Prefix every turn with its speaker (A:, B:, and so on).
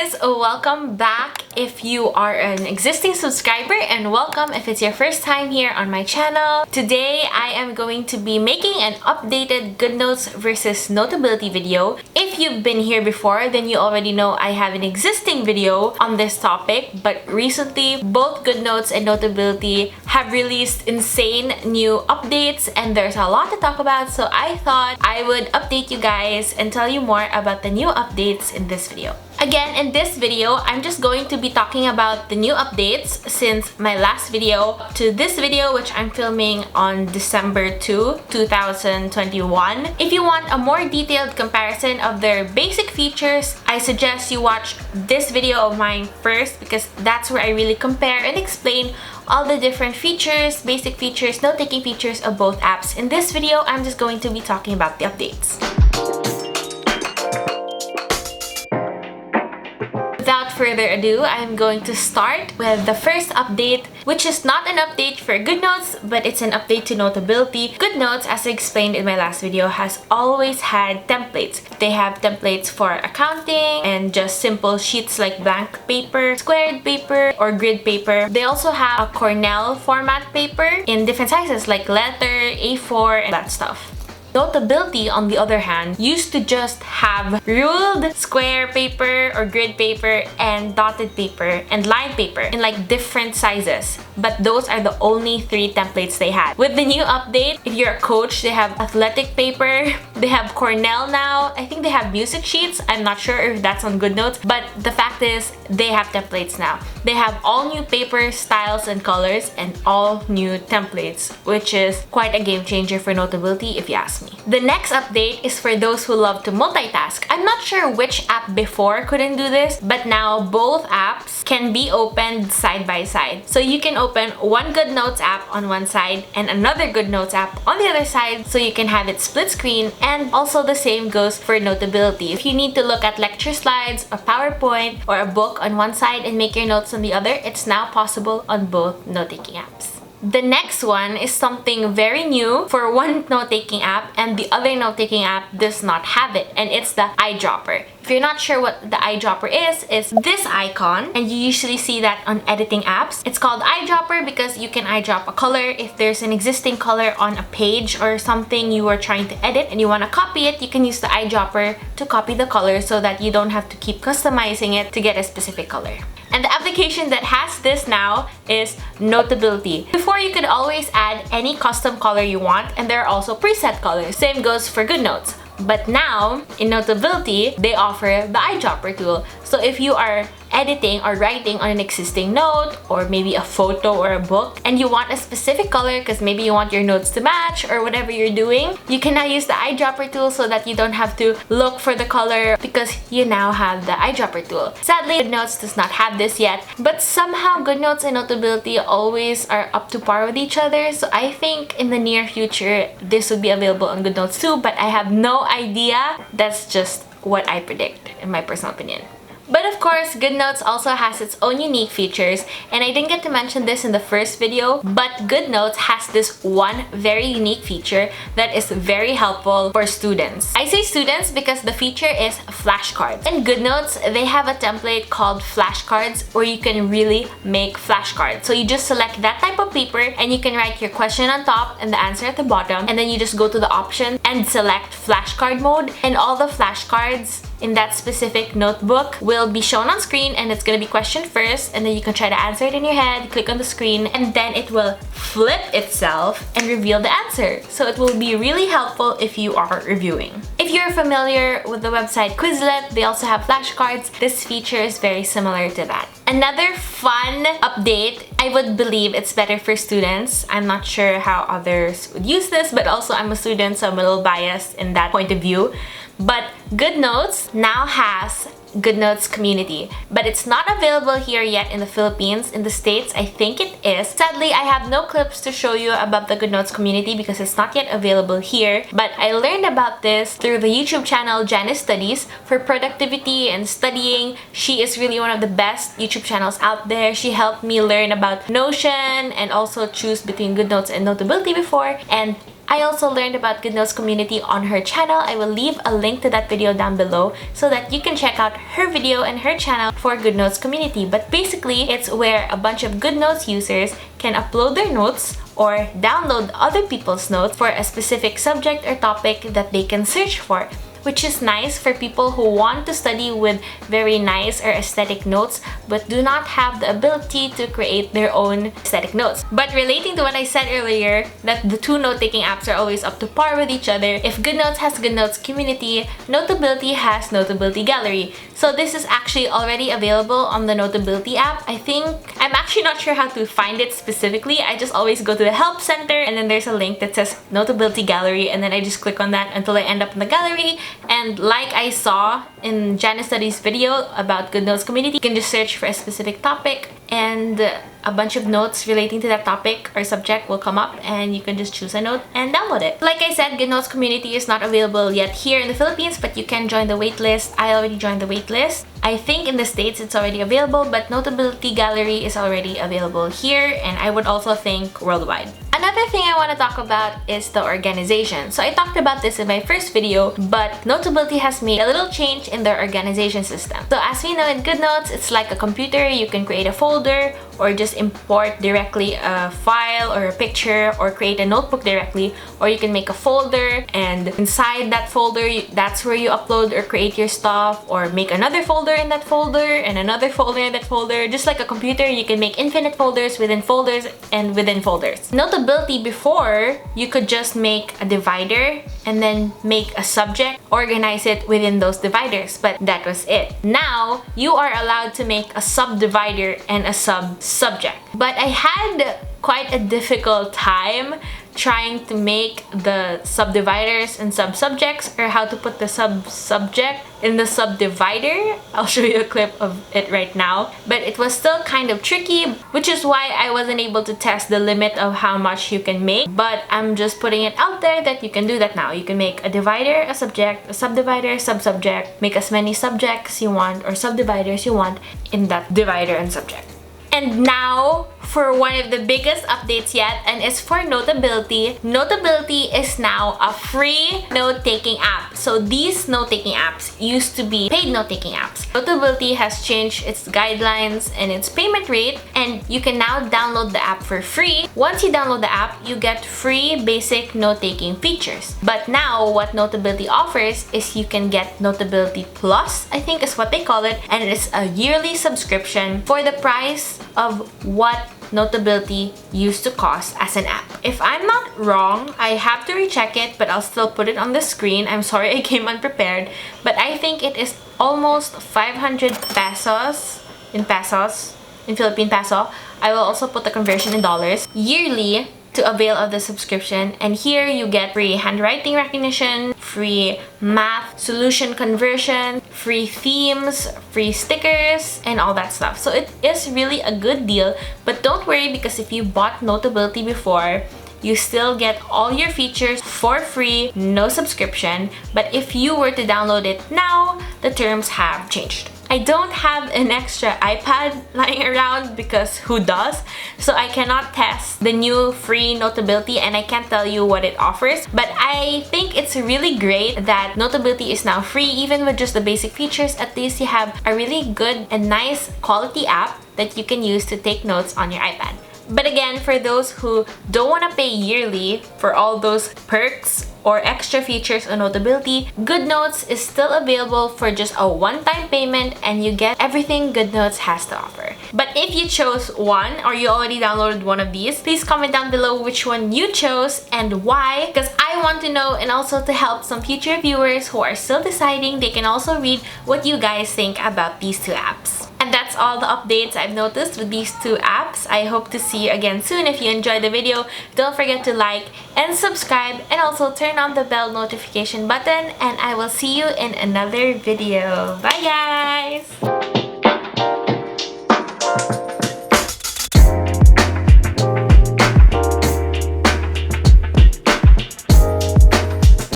A: guys, welcome back if you are an existing subscriber, and welcome if it's your first time here on my channel. Today I am going to be making an updated Goodnotes versus Notability video. If you've been here before, then you already know I have an existing video on this topic, but recently both Goodnotes and Notability have released insane new updates and there's a lot to talk about, so I thought I would update you guys and tell you more about the new updates in this video. Again, in this video, I'm just going to be talking about the new updates since my last video to this video, which I'm filming on December 2, 2021. If you want a more detailed comparison of their basic features, I suggest you watch this video of mine first because that's where I really compare and explain all the different features, basic features, note-taking features of both apps. In this video, I'm just going to be talking about the updates. Without further ado, I'm going to start with the first update, which is not an update for Goodnotes, but it's an update to Notability. Goodnotes, as I explained in my last video, has always had templates. They have templates for accounting and just simple sheets like blank paper, squared paper, or grid paper. They also have a Cornell format paper in different sizes like letter, A4, and that stuff. Notability, on the other hand, used to just have ruled square paper or grid paper and dotted paper and line paper in like different sizes, but those are the only three templates they had. With the new update, if you're a coach, they have athletic paper, they have Cornell now, I think they have music sheets. I'm not sure if that's on Goodnotes, but the fact is they have templates now. They have all new paper styles and colors and all new templates, which is quite a game changer for Notability if you ask me. The next update is for those who love to multitask. I'm not sure which app before couldn't do this, but now both apps can be opened side by side. So you can open one Goodnotes app on one side and another Goodnotes app on the other side, so you can have it split screen, and also the same goes for Notability. If you need to look at lecture slides, a PowerPoint, or a book on one side and make your notes on the other, it's now possible on both note-taking apps. The next one is something very new for one note-taking app and the other note-taking app does not have it, and it's the Eyedropper. If you're not sure what the Eyedropper is, it's this icon, and you usually see that on editing apps. It's called Eyedropper because you can eyedrop a color. If there's an existing color on a page or something you are trying to edit and you want to copy it, you can use the Eyedropper to copy the color so that you don't have to keep customizing it to get a specific color. And the application that has this now is Notability. Before, you could always add any custom color you want, and there are also preset colors. Same goes for Goodnotes. But now, in Notability, they offer the Eyedropper tool. So if you are editing or writing on an existing note, or maybe a photo or a book, and you want a specific color because maybe you want your notes to match or whatever you're doing, you can now use the Eyedropper tool so that you don't have to look for the color because you now have the Eyedropper tool. Sadly, Goodnotes does not have this yet, but somehow Goodnotes and Notability always are up to par with each other, so I think in the near future this would be available on Goodnotes too, but I have no idea. That's just what I predict in my personal opinion. But of course, Goodnotes also has its own unique features, and I didn't get to mention this in the first video, but Goodnotes has this one very unique feature that is very helpful for students. I say students because the feature is flashcards. In Goodnotes, they have a template called Flashcards where you can really make flashcards. So you just select that type of paper and you can write your question on top and the answer at the bottom, and then you just go to the option and select flashcard mode, and all the flashcards in that specific notebook will be shown on screen, and it's gonna be question first, and then you can try to answer it in your head, click on the screen, and then it will flip itself and reveal the answer. So it will be really helpful if you are reviewing. If you're familiar with the website Quizlet, they also have flashcards. This feature is very similar to that. Another fun update, I would believe it's better for students. I'm not sure how others would use this, but also I'm a student, so I'm a little biased in that point of view. But Goodnotes now has Goodnotes Community, but it's not available here yet in the Philippines. In the States, I think it is. Sadly, I have no clips to show you about the Goodnotes Community because it's not yet available here, but I learned about this through the YouTube channel Janice Studies for productivity and studying. She is really one of the best YouTube channels out there. She helped me learn about Notion and also choose between Goodnotes and Notability before, and I also learned about Goodnotes Community on her channel. I will leave a link to that video down below so that you can check out her video and her channel for Goodnotes Community. But basically, it's where a bunch of Goodnotes users can upload their notes or download other people's notes for a specific subject or topic that they can search for, which is nice for people who want to study with very nice or aesthetic notes but do not have the ability to create their own aesthetic notes. But relating to what I said earlier, that the two note-taking apps are always up to par with each other, if Goodnotes has Goodnotes Community, Notability has Notability Gallery. So this is actually already available on the Notability app. I'm actually not sure how to find it specifically. I just always go to the help center and then there's a link that says Notability Gallery, and then I just click on that until I end up in the gallery. And like I saw in Janice Study's video about Goodnotes Community, you can just search for a specific topic and a bunch of notes relating to that topic or subject will come up and you can just choose a note and download it. Like I said, Goodnotes Community is not available yet here in the Philippines, but you can join the waitlist. I already joined the waitlist. I think in the States it's already available, but Notability Gallery is already available here, and I would also think worldwide. Another thing I want to talk about is the organization. So I talked about this in my first video, but Notability has made a little change in their organization system. So as we know in Goodnotes, it's like a computer. You can create a folder or just import directly a file or a picture or create a notebook directly, or you can make a folder and inside that folder, that's where you upload or create your stuff, or make another folder in that folder and another folder in that folder. Just like a computer, you can make infinite folders within folders and within folders. Notability before, you could just make a divider and then make a subject, organize it within those dividers, but that was it. Now, you are allowed to make a subdivider and a subject. But I had quite a difficult time trying to make the subdividers and subsubjects, or how to put the subject in the subdivider. I'll show you a clip of it right now, but it was still kind of tricky, which is why I wasn't able to test the limit of how much you can make. But I'm just putting it out there that you can do that now. You can make a divider, a subject, a subdivider, subsubject, make as many subjects you want or subdividers you want in that divider and subject. And now for one of the biggest updates yet, and it's for Notability. Notability is now a free note-taking app. So these note-taking apps used to be paid note-taking apps. Notability has changed its guidelines and its payment rate, and you can now download the app for free. Once you download the app, you get free basic note-taking features. But now what Notability offers is you can get Notability Plus, I think is what they call it, and it's a yearly subscription for the price of what Notability used to cost as an app. If I'm not wrong, I have to recheck it, but I'll still put it on the screen. I'm sorry I came unprepared, but I think it is almost 500 pesos in Philippine peso. I will also put the conversion in dollars yearly to avail of the subscription. And here you get free handwriting recognition, free math solution conversion, free themes, free stickers, and all that stuff. So it is really a good deal, but don't worry, because if you bought Notability before, you still get all your features for free, no subscription. But if you were to download it now, the terms have changed. I don't have an extra iPad lying around, because who does? So I cannot test the new free Notability and I can't tell you what it offers. But I think it's really great that Notability is now free, even with just the basic features. At least you have a really good and nice quality app that you can use to take notes on your iPad. But again, for those who don't want to pay yearly for all those perks or extra features on Notability, Goodnotes is still available for just a one-time payment, and you get everything Goodnotes has to offer. But if you chose one, or you already downloaded one of these, please comment down below which one you chose and why, because I want to know, and also to help some future viewers who are still deciding, they can also read what you guys think about these two apps. And that's all the updates I've noticed with these two apps. I hope to see you again soon. If you enjoyed the video, don't forget to like and subscribe, and also turn on the bell notification button, and I will see you in another video. Bye guys!